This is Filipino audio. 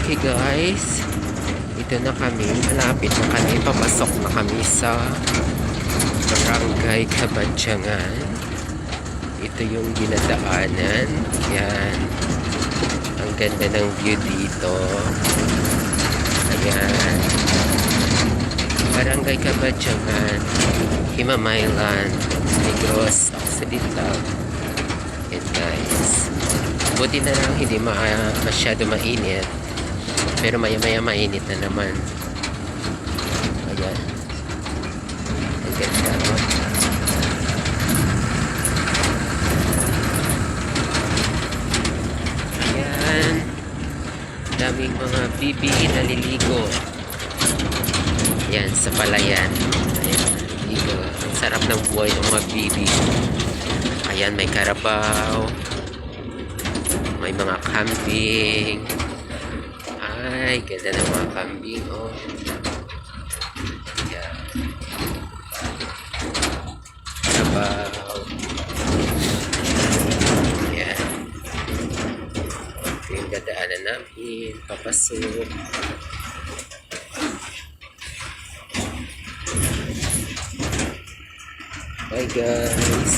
Okay guys, ito na kami, malapit na kami, papasok na kami sa Barangay Kabadyangan. Ito yung dinadaanan. Yan, ang ganda ng view dito. Ayan, Barangay Kabadyangan, Himamaylan, Negros Occidental. Yan guys, buti na lang hindi masyado mainit, pero maya maya mainit na naman. Ayan, ang ganda, no? Ayan, daming mga bibi naliligo. Ayan, sa palayan. Ayan, naliligo. Ang sarap ng buhay ng mga bibi. Ayan, may karabaw, may mga kambing. Ay, ganda ng mga kambing, oh. Ayan, karabaw. Ayan, ito yung dadaanan namin papasok. Bye guys.